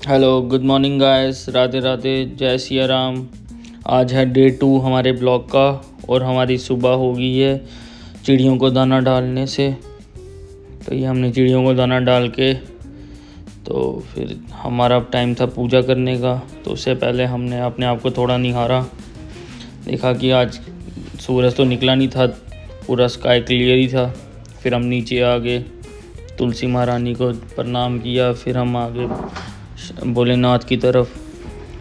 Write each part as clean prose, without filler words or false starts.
Hello, good morning guys, Radhe Radhe, जय सिया राम। आज है डे 2 हमारे ब्लॉग का और हमारी सुबह हो गई है चिड़ियों को दाना डालने से। तो ये हमने चिड़ियों को दाना डाल के तो फिर हमारा टाइम था पूजा करने का। तो उससे पहले हमने अपने आप को थोड़ा निहारा, देखा कि आज सूरज तो निकला नहीं था, पूरा स्काई क्लियर ही था। फिर हम नीचे आ गए, तुलसी महारानी को प्रणाम किया। फिर हम आगे भोलेनाथ की तरफ,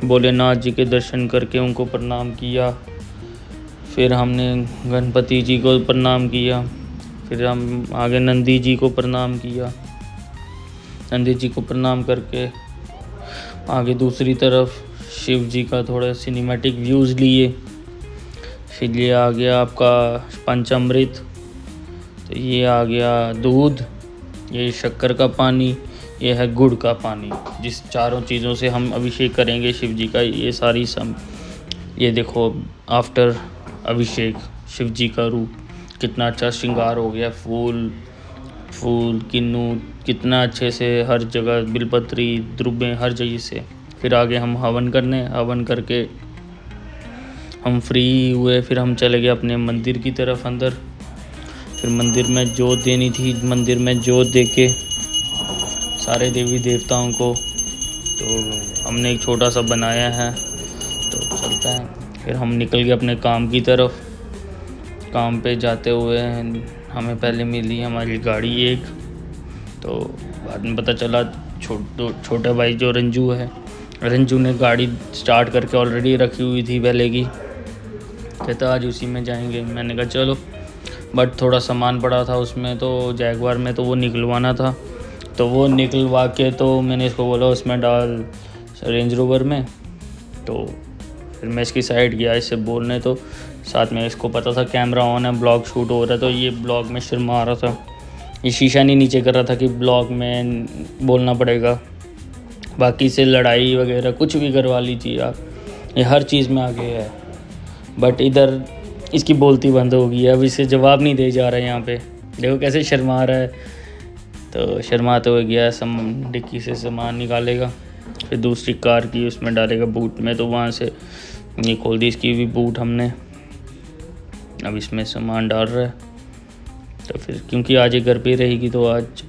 भोलेनाथ जी के दर्शन करके उनको प्रणाम किया। फिर हमने गणपति जी को प्रणाम किया। फिर हम आगे नंदी जी को प्रणाम किया। नंदी जी को प्रणाम करके आगे दूसरी तरफ शिव जी का थोड़ा सिनेमैटिक व्यूज़ लिए। फिर ये आ गया आपका पंचामृत, तो ये आ गया दूध, ये शक्कर का पानी, ये है गुड़ का पानी, जिस चारों चीज़ों से हम अभिषेक करेंगे शिव जी का। ये सारी ये देखो आफ्टर अभिषेक शिव जी का रूप कितना अच्छा श्रृंगार हो गया। फूल किन्नू कितना अच्छे से हर जगह, बिलपत्री द्रुबें हर जगह से। फिर आगे हम हवन करके हम फ्री हुए। फिर हम चले गए अपने मंदिर की तरफ अंदर। फिर मंदिर में जोत देनी थी, मंदिर में जोत दे के सारे देवी देवताओं को तो हमने एक छोटा सा बनाया है, तो चलता है। फिर हम निकल गए अपने काम की तरफ। काम पे जाते हुए हमें पहले मिली हमारी गाड़ी एक, तो बाद में पता चला छोटा भाई जो रंजू है, रंजू ने गाड़ी स्टार्ट करके ऑलरेडी रखी हुई थी पहले की, कहता आज उसी में जाएंगे। मैंने कहा चलो, बट थोड़ा सामान पड़ा था उसमें, तो जैगवार में, तो वो निकलवाना था। तो वो निकलवा के तो मैंने इसको बोला उसमें डाल रेंज रोवर में। तो फिर मैं इसकी साइड गया इससे बोलने, तो साथ में इसको पता था कैमरा ऑन है, ब्लॉग शूट हो रहा है, तो ये ब्लॉग में शर्मा रहा था। ये शीशा नहीं नीचे कर रहा था कि ब्लॉग में बोलना पड़ेगा। बाकी से लड़ाई वगैरह कुछ भी करवा लीजिए आप, ये हर चीज़ में आगे है। बट इधर इसकी बोलती बंद हो गई है, अब इसे जवाब नहीं दे जा रहा है। यहाँ पे देखो कैसे शर्मा रहा है। तो शर्माते हुए गया, डिक्की से सामान निकालेगा, फिर दूसरी कार की उसमें डालेगा बूट में। तो वहाँ से ये खोल दी इसकी भी बूट हमने, अब इसमें सामान डाल रहा है। तो फिर क्योंकि आज ये घर पे रहेगी, तो आज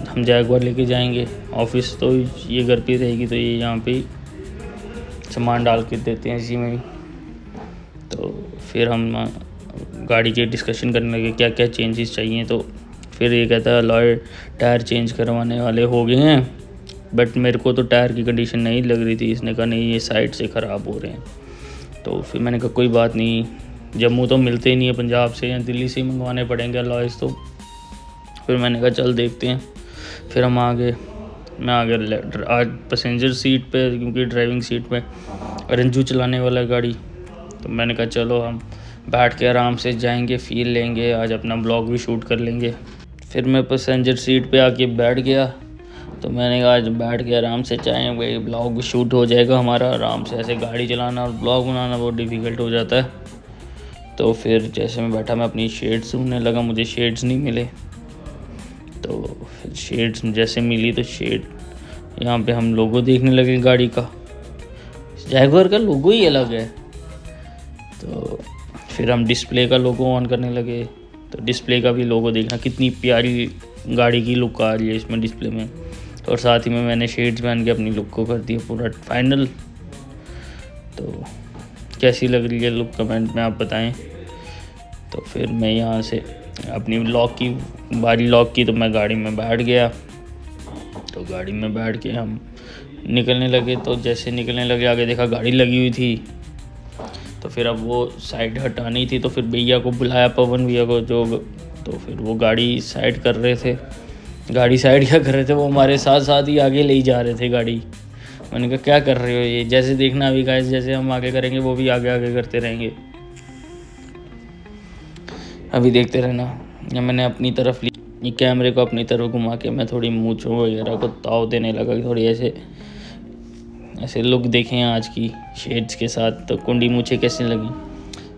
हम जैगवार लेके जाएंगे ऑफिस, तो ये घर पे रहेगी, तो ये यहाँ पे सामान डाल के देते हैं इसी में ही। तो फिर हम गाड़ी के डिस्कशन करने लगे क्या क्या चेंजेस चाहिए। तो फिर ये कहता है अलॉय टायर चेंज करवाने वाले हो गए हैं, बट मेरे को तो टायर की कंडीशन नहीं लग रही थी। इसने कहा नहीं, ये साइड से ख़राब हो रहे हैं। तो फिर मैंने कहा कोई बात नहीं, जम्मू तो मिलते ही नहीं है, पंजाब से या दिल्ली से ही मंगवाने पड़ेंगे अलॉयज़। तो फिर मैंने कहा चल देखते हैं। फिर हम मैं आ गया आज पैसेंजर सीट पे, क्योंकि ड्राइविंग सीट पे रंजू चलाने वाला गाड़ी। तो मैंने कहा चलो हम बैठ के आराम से जाएंगे, फील लेंगे, आज अपना ब्लॉग भी शूट कर लेंगे। फिर मैं पैसेंजर सीट पे आके बैठ गया। तो मैंने कहा आज बैठ के आराम से जाएंगे, ब्लॉग भी शूट हो जाएगा हमारा आराम से। ऐसे गाड़ी चलाना और ब्लॉग बनाना बहुत डिफ़िकल्ट हो जाता है। तो फिर जैसे मैं बैठा, मैं अपनी शेड्स ढूंढने लगा, मुझे शेड्स नहीं मिले। तो फिर शेड्स जैसे मिली, तो शेड यहाँ पे हम लोगो देखने लगे गाड़ी का, जैगवार का लोगो ही अलग है। तो फिर हम डिस्प्ले का लोगो ऑन करने लगे, तो डिस्प्ले का भी लोगो देखना, कितनी प्यारी गाड़ी की लुक आ रही है इसमें डिस्प्ले में। और साथ ही में मैंने शेड्स पहन के अपनी लुक को कर दिया पूरा फाइनल। तो कैसी लग रही है लुक कमेंट में आप बताएं। तो फिर मैं यहाँ से अपनी बारी लॉक की, तो मैं गाड़ी में बैठ गया। तो गाड़ी में बैठ के हम निकलने लगे। तो जैसे निकलने लगे, आगे देखा गाड़ी लगी हुई थी। तो फिर अब वो साइड हटानी थी, तो फिर भैया को बुलाया, पवन भैया को, तो फिर वो गाड़ी साइड कर रहे थे। गाड़ी साइड क्या कर रहे थे, वो हमारे साथ साथ ही आगे ले ही जा रहे थे गाड़ी। मैंने कहा क्या कर रहे हो ये, जैसे देखना अभी गाइस, जैसे हम आगे करेंगे वो भी आगे आगे करते रहेंगे, अभी देखते रहना। या मैंने अपनी तरफ ये कैमरे को अपनी तरफ घुमा के मैं थोड़ी मूंछों वगैरह को ताव देने लगा, थोड़ी ऐसे लुक देखें आज की शेड्स के साथ। तो कुंडी मूछे कैसे लगी।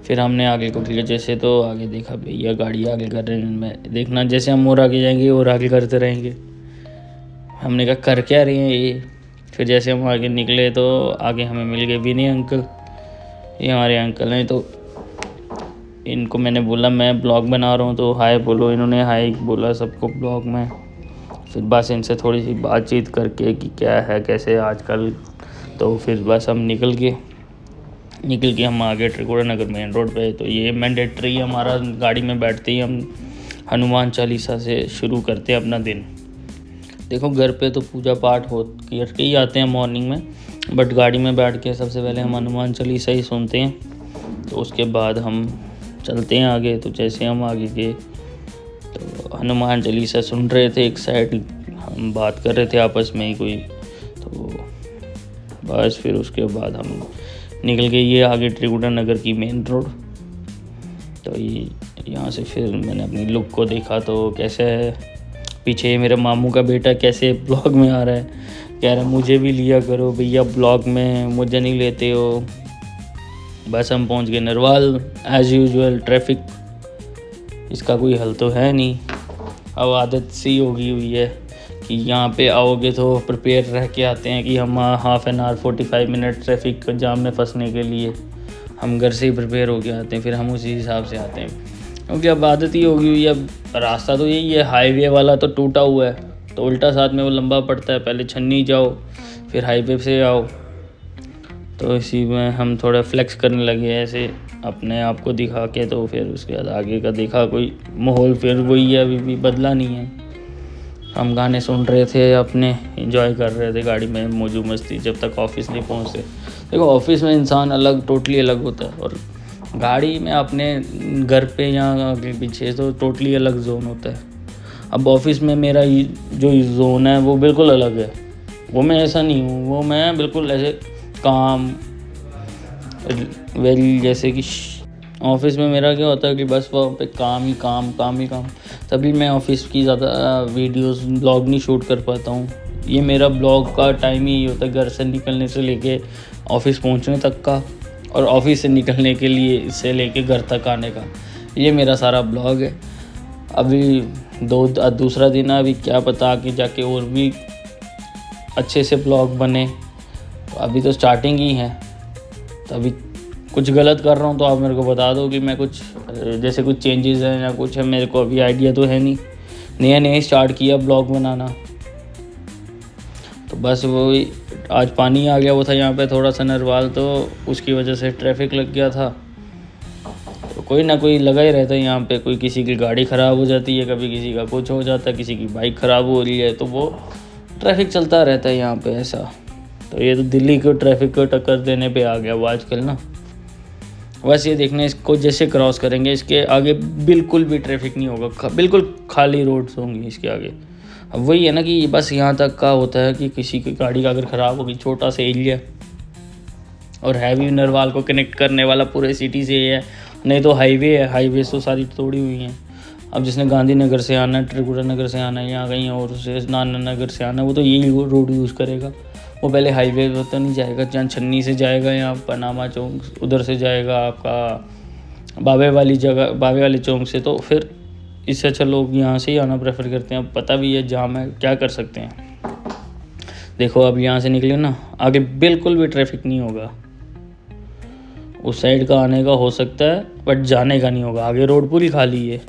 फिर हमने आगे को किया, जैसे तो आगे देखा भैया गाड़ी आगे कर रहे हैं, मैं देखना जैसे हम और आगे जाएंगे और आगे करते रहेंगे। हमने कहा कर क्या रहे हैं ये, फिर जैसे हम आगे निकले तो आगे हमें मिल गए विनय अंकल। ये हमारे अंकल हैं। तो इनको मैंने बोला मैं ब्लॉग बना रहा हूँ तो हाय बोलो, इन्होंने हाय बोला सबको ब्लॉग में। फिर बस इनसे थोड़ी सी बातचीत करके कि क्या है कैसे आजकल, तो फिर बस हम निकल के हम आ गए त्रिकुटा नगर मेन रोड पे। तो ये मैंडेटरी हमारा, गाड़ी में बैठते ही हम हनुमान चालीसा से शुरू करते हैं अपना दिन। देखो घर पे तो पूजा पाठ करके ही आते हैं मॉर्निंग में, बट गाड़ी में बैठ के सबसे पहले हम हनुमान चालीसा ही सुनते हैं। तो उसके बाद हम चलते हैं आगे। तो जैसे हम आगे गए तो हनुमान चालीसा सुन रहे थे, एक साइड हम बात कर रहे थे आपस में ही कोई। तो बस फिर उसके बाद हम निकल गए ये आगे त्रिकुटा नगर की मेन रोड। तो ये यहाँ से फिर मैंने अपनी लुक को देखा तो कैसे है, पीछे मेरे मामू का बेटा कैसे ब्लॉग में आ रहा है, कह रहा है मुझे भी लिया करो भैया ब्लॉग में, मुझे नहीं लेते हो। बस हम पहुँच गए नरवाल। एज़ यूजुअल ट्रैफिक, इसका कोई हल तो है नहीं। अब आदत सी होगी हुई है कि यहाँ पे आओगे तो प्रिपेयर रह के आते हैं कि हम half an hour 45 minute traffic jam में फंसने के लिए हम घर से ही प्रिपेयर होके आते हैं, फिर हम उसी हिसाब से आते हैं क्योंकि अब आदत ही होगी हुई है। अब रास्ता तो यही है, हाईवे वाला तो टूटा हुआ है तो उल्टा साथ में वो लंबा पड़ता है, पहले छन्नी जाओ फिर हाईवे से आओ। तो इसी में हम थोड़ा फ्लेक्स करने लगे ऐसे अपने आप को दिखा के। तो फिर उसके बाद आगे का देखा कोई माहौल फिर वही है, अभी भी बदला नहीं है। हम गाने सुन रहे थे अपने, एंजॉय कर रहे थे गाड़ी में मौजू मस्ती जब तक ऑफिस नहीं पहुंचे। देखो ऑफिस में इंसान अलग, टोटली अलग होता है, और गाड़ी में अपने घर पे या आगे पीछे तो टोटली अलग जोन होता है। अब ऑफिस में मेरा जो जोन है वो बिल्कुल अलग है, वो मैं ऐसा नहीं हूँ, वो मैं बिल्कुल ऐसे काम वेरी, जैसे कि ऑफिस में मेरा क्या होता है कि बस वहाँ पे काम ही काम। तभी मैं ऑफिस की ज़्यादा वीडियोस ब्लॉग नहीं शूट कर पाता हूँ। ये मेरा ब्लॉग का टाइम ही होता है घर से निकलने से लेके ऑफिस पहुँचने तक का, और ऑफिस से निकलने के लिए से लेके घर तक आने का, ये मेरा सारा ब्लॉग है। अभी दूसरा दिन है, अभी क्या पता आगे जाके और भी अच्छे से ब्लॉग बने। तो अभी तो स्टार्टिंग ही है, तो अभी कुछ गलत कर रहा हूँ तो आप मेरे को बता दो कि मैं कुछ जैसे कुछ चेंजेस हैं या कुछ है, मेरे को अभी आइडिया तो है नहीं, नया स्टार्ट किया ब्लॉग बनाना। तो बस वो आज पानी आ गया वो था यहाँ पे थोड़ा सा नरवाल, तो उसकी वजह से ट्रैफिक लग गया था। तो कोई ना कोई लगा ही रहता है यहाँ पे, कोई किसी की गाड़ी ख़राब हो जाती है, कभी किसी का कुछ हो जाता है, किसी की बाइक ख़राब हो रही है, तो वो ट्रैफिक चलता रहता है यहाँ पे ऐसा। तो ये तो दिल्ली को ट्रैफिक को टक्कर देने पे आ गया वो आजकल ना। बस ये देखना, इसको जैसे क्रॉस करेंगे इसके आगे बिल्कुल भी ट्रैफिक नहीं होगा, बिल्कुल खाली रोड्स होंगी इसके आगे। अब वही है ना कि बस यहाँ तक का होता है कि किसी की गाड़ी का अगर ख़राब होगी, छोटा सा एरिया और हैवी नरवाल को कनेक्ट करने वाला पूरे सिटी से है, नहीं तो हाईवे है, हाईवे तो सारी तोड़ी हुई हैं। अब जिसने गांधीनगर से आना है, त्रिकुटा नगर से आना है, यहाँ कहीं और से नाना नगर से आना है, वो तो यही रोड यूज़ करेगा। वो पहले हाईवे पे तो नहीं जाएगा, जहाँ छन्नी से जाएगा या पनामा चौक उधर से जाएगा आपका बाबे वाली चौक से। तो फिर इससे अच्छा लोग यहाँ से ही आना प्रेफर करते हैं। अब पता भी है जाम है, क्या कर सकते हैं। देखो अब यहाँ से निकले ना, आगे बिल्कुल भी ट्रैफिक नहीं होगा। उस साइड का आने का हो सकता है बट जाने का नहीं होगा। आगे रोड पूरी खाली है,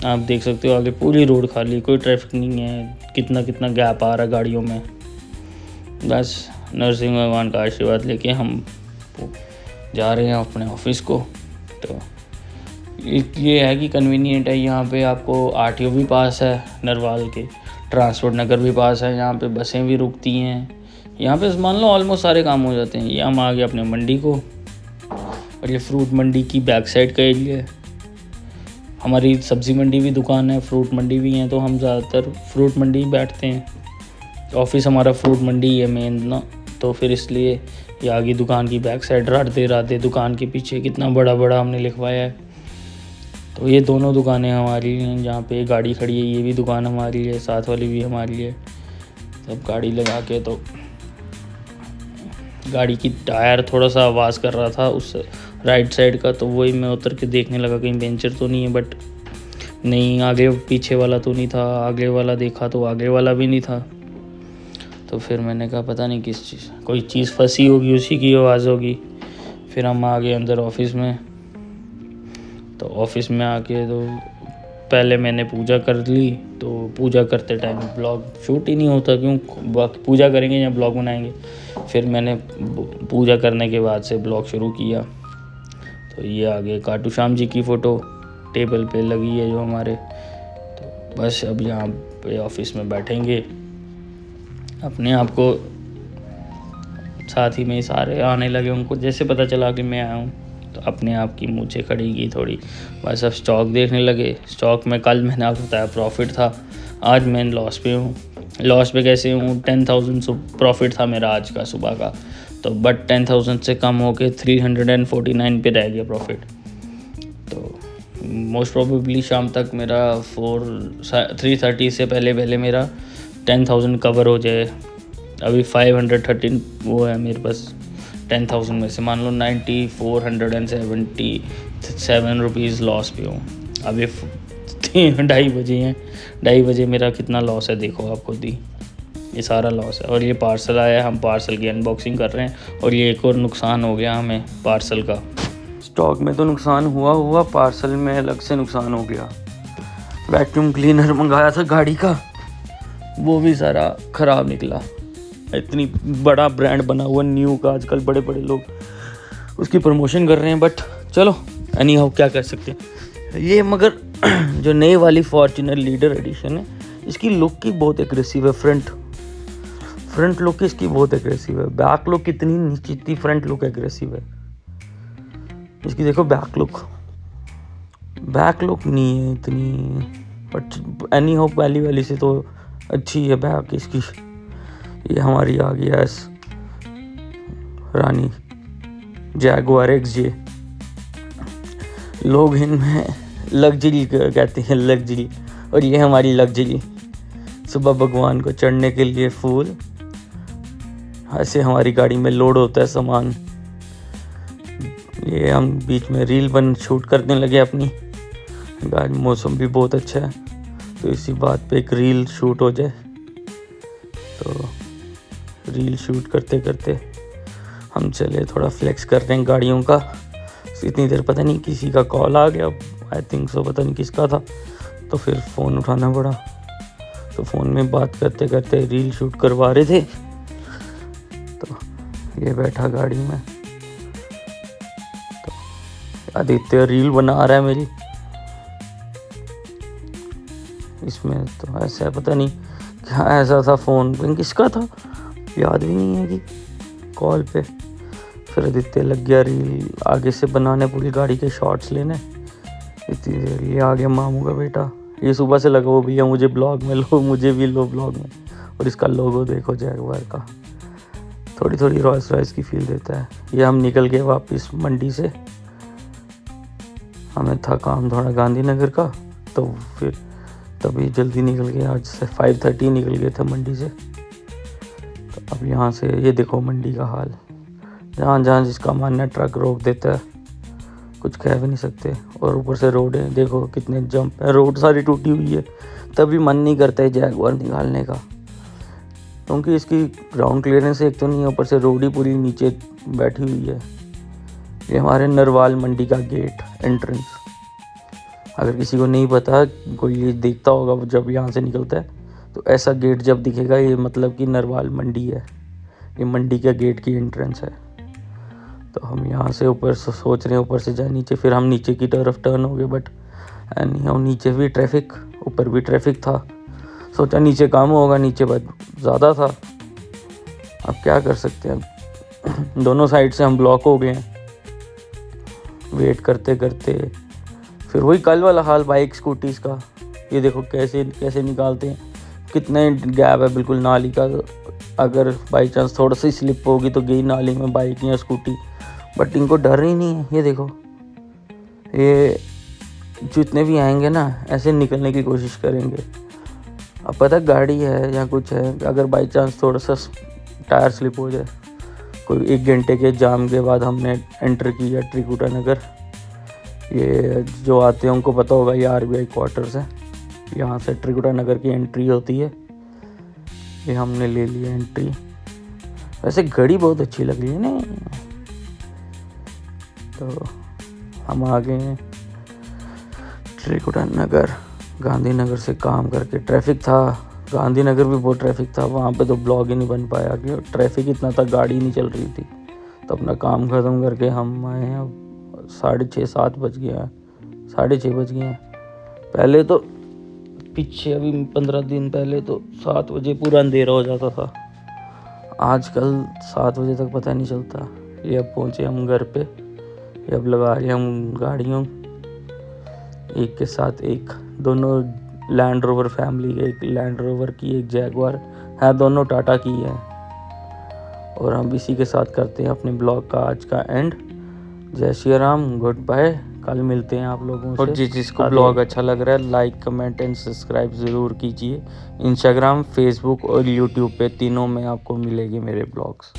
आप देख सकते हो, आगे पूरी रोड खाली, कोई ट्रैफिक नहीं है। कितना गैप आ रहा है गाड़ियों में। बस नरसिंह भगवान का आशीर्वाद लेके हम जा रहे हैं अपने ऑफिस को। तो ये है कि कन्वीनियंट है, यहाँ पे आपको RTO भी पास है नरवाल के, ट्रांसपोर्ट नगर भी पास है, यहाँ पे बसें भी रुकती हैं। यहाँ पे मान लो ऑलमोस्ट सारे काम हो जाते हैं। ये हम आ गए अपने मंडी को, और ये फ्रूट मंडी की बैक साइड का एरिया है। हमारी सब्ज़ी मंडी भी दुकान है, फ्रूट मंडी भी है, तो हम ज़्यादातर फ्रूट मंडी बैठते हैं। ऑफिस हमारा फ्रूट मंडी है मेन ना, तो फिर इसलिए ये आगे दुकान की बैक साइड राधे दुकान के पीछे कितना बड़ा हमने लिखवाया है। तो ये दोनों दुकानें हमारी हैं, जहाँ पे गाड़ी खड़ी है ये भी दुकान हमारी है, साथ वाली भी हमारी है। तब गाड़ी लगा के, तो गाड़ी की टायर थोड़ा सा आवाज़ कर रहा था उस राइट साइड का, तो वही मैं उतर के देखने लगा कहीं पेंचर तो नहीं है, बट नहीं, आगे पीछे वाला तो नहीं था। आगे वाला देखा तो आगे वाला भी नहीं था। तो फिर मैंने कहा पता नहीं किस चीज़ कोई चीज़ फंसी होगी, उसी की आवाज़ होगी। फिर हम आ गए अंदर ऑफिस में। तो ऑफिस में आके तो पहले मैंने पूजा कर ली। तो पूजा करते टाइम ब्लॉग शूट ही नहीं होता, क्यों पूजा करेंगे या ब्लॉग बनाएंगे। फिर मैंने पूजा करने के बाद से ब्लॉग शुरू किया। तो ये आगे खाटू श्याम जी की फ़ोटो टेबल पे लगी है जो हमारे। तो बस अब यहाँ पे ऑफिस में बैठेंगे, अपने आप को साथ ही में सारे आने लगे। उनको जैसे पता चला कि मैं आया हूँ तो अपने आप की मूंछें खड़ी की थोड़ी। बस अब स्टॉक देखने लगे। स्टॉक में कल मैंने आपको बताया प्रॉफिट था, आज मैं लॉस पे हूँ। लॉस पे कैसे हूँ, 10,000 प्रॉफिट था मेरा आज का सुबह का, तो बट 10,000 से कम होके 349 पे रह गया प्रॉफिट। तो मोस्ट प्रोबेबली शाम तक मेरा 3:30 से पहले मेरा 10,000 कवर हो जाए। अभी 513 वो है मेरे पास 10,000 में से, मान लो 9,477 रुपीज़ लॉस पे हूँ। अभी 2:30 बजे हैं, 2:30 बजे मेरा कितना लॉस है देखो आप खुद ही, ये सारा लॉस है। और ये पार्सल आया, हम पार्सल की अनबॉक्सिंग कर रहे हैं। और ये एक और नुकसान हो गया हमें पार्सल का। स्टॉक में तो नुकसान हुआ, पार्सल में अलग से नुकसान हो गया। वैक्यूम क्लीनर मंगाया था गाड़ी का, वो भी सारा ख़राब निकला। इतनी बड़ा ब्रांड बना हुआ न्यू का, आजकल बड़े बड़े लोग उसकी प्रमोशन कर रहे हैं, बट चलो एनी हाउ क्या कर सकते हैं। ये मगर जो नई वाली फॉर्च्यूनर लीडर एडिशन है, इसकी लुक की बहुत एग्रेसिव है। फ्रंट लुक इसकी बहुत एग्रेसिव है। बैक लुक कितनी नीचे थी, फ्रंट लुक एग्रेसिव है इसकी। देखो बैक लुक नहीं है इतनी, बट एनी हाउ पहली वाली से तो अच्छी है बैक इसकी। ये हमारी आ गई है रानी जैगुआर XJ। लोग इनमें लग्जरी कहते हैं, लग्जरी, और ये हमारी लग्जरी। सुबह भगवान को चढ़ने के लिए फूल, ऐसे हमारी गाड़ी में लोड होता है सामान। ये हम बीच में रील शूट करने लगे अपनी। आज मौसम भी बहुत अच्छा है, तो इसी बात पे एक रील शूट हो जाए। तो रील शूट करते करते हम चले थोड़ा फ्लेक्स कर रहे हैं गाड़ियों का। इतनी देर पता नहीं किसी का कॉल आ गया, आई थिंक सो, पता नहीं किसका था। तो फिर फ़ोन उठाना पड़ा। तो फ़ोन में बात करते करते रील शूट करवा रहे थे। तो ये बैठा गाड़ी में, तो आदित्य रील बना रहा है मेरी इसमें। तो ऐसा पता नहीं क्या ऐसा था, फ़ोन पे किसका था याद भी नहीं है कि कॉल पे। फिर आदित्य लग गया रील आगे से बनाने, पूरी गाड़ी के शॉट्स लेने। इतनी देर ये आ गया मामू का बेटा, ये सुबह से लगा वो भैया मुझे ब्लॉग में लो, मुझे भी लो ब्लॉग में। और इसका लोगो देखो जैगुआर का, थोड़ी थोड़ी रॉयस रॉयस की फील देता है। ये हम निकल गए वापस मंडी से, हमें था काम थोड़ा गांधीनगर का, तो फिर तभी जल्दी निकल गए। आज से 5:30 निकल गए थे मंडी से। तो अब यहाँ से ये देखो मंडी का हाल, जहाँ जहाँ जिसका मानना ट्रक रोक देता है, कुछ कह भी नहीं सकते। और ऊपर से रोड है, देखो कितने जंप है, रोड सारी टूटी हुई है। तभी मन नहीं करता है जैगुआर निकालने का, क्योंकि इसकी ग्राउंड क्लियरेंस एक तो नहीं है, ऊपर से रोड ही पूरी नीचे बैठी हुई है। ये हमारे नरवाल मंडी का गेट एंट्रेंस, अगर किसी को नहीं पता, कोई ये देखता होगा जब यहाँ से निकलता है, तो ऐसा गेट जब दिखेगा ये मतलब कि नरवाल मंडी है। ये मंडी का गेट की एंट्रेंस है। तो हम यहाँ से ऊपर से सोच रहे हैं ऊपर से जाए नीचे, फिर हम नीचे की तरफ टर्न हो गए, बट हम नीचे भी ट्रैफिक, ऊपर भी ट्रैफिक था। सोचा नीचे कम होगा, नीचे बहुत ज़्यादा था। अब क्या कर सकते हैं, दोनों साइड से हम ब्लॉक हो गए हैं वेट करते करते। फिर वही कल वाला हाल बाइक स्कूटीज़ का, ये देखो कैसे कैसे निकालते हैं, कितने गैप है बिल्कुल नाली का। अगर बाई चांस थोड़ा सी स्लिप होगी तो गई नाली में बाइक या स्कूटी, बट इनको डर ही नहीं है। ये देखो, ये जितने भी आएंगे ना ऐसे निकलने की कोशिश करेंगे। अब पता गाड़ी है या कुछ है, अगर बाई चांस थोड़ा सा टायर स्लिप हो जाए, कोई 1 घंटे के जाम के बाद हमने एंटर किया त्रिकुटा नगर। ये जो आते हैं उनको पता होगा, ये RBI क्वार्टर्स है, यहाँ से त्रिकुटा नगर की एंट्री होती है। ये हमने ले लिया एंट्री। वैसे घड़ी बहुत अच्छी लग रही है ना। तो हम आ गए हैं त्रिकुटा नगर। गांधीनगर से काम करके ट्रैफिक था, गांधीनगर भी बहुत ट्रैफिक था, वहाँ पे तो ब्लॉग ही नहीं बन पाया क्योंकि ट्रैफिक इतना था, गाड़ी नहीं चल रही थी। तो अपना काम ख़त्म करके हम आए हैं। 6:30-7 बज गया, 6:30 बज गए हैं। पहले तो पीछे अभी 15 दिन पहले तो 7 बजे पूरा अंधेरा हो जाता था। आजकल 7 बजे तक पता नहीं चलता। ये अब पहुँचे हम घर पे। ये अब लगा रहे हम गाड़ियों एक के साथ एक, दोनों लैंड रोवर फैमिली, एक लैंड रोवर की एक जैगवार है, दोनों टाटा की है। और हम इसी के साथ करते हैं अपने ब्लॉग का आज का एंड। जय श्री राम, गुड बाय, कल मिलते हैं आप लोगों से। और जिसको ब्लॉग अच्छा लग रहा है लाइक कमेंट एंड सब्सक्राइब ज़रूर कीजिए। इंस्टाग्राम, फेसबुक और यूट्यूब पे तीनों में आपको मिलेंगे मेरे ब्लॉग्स।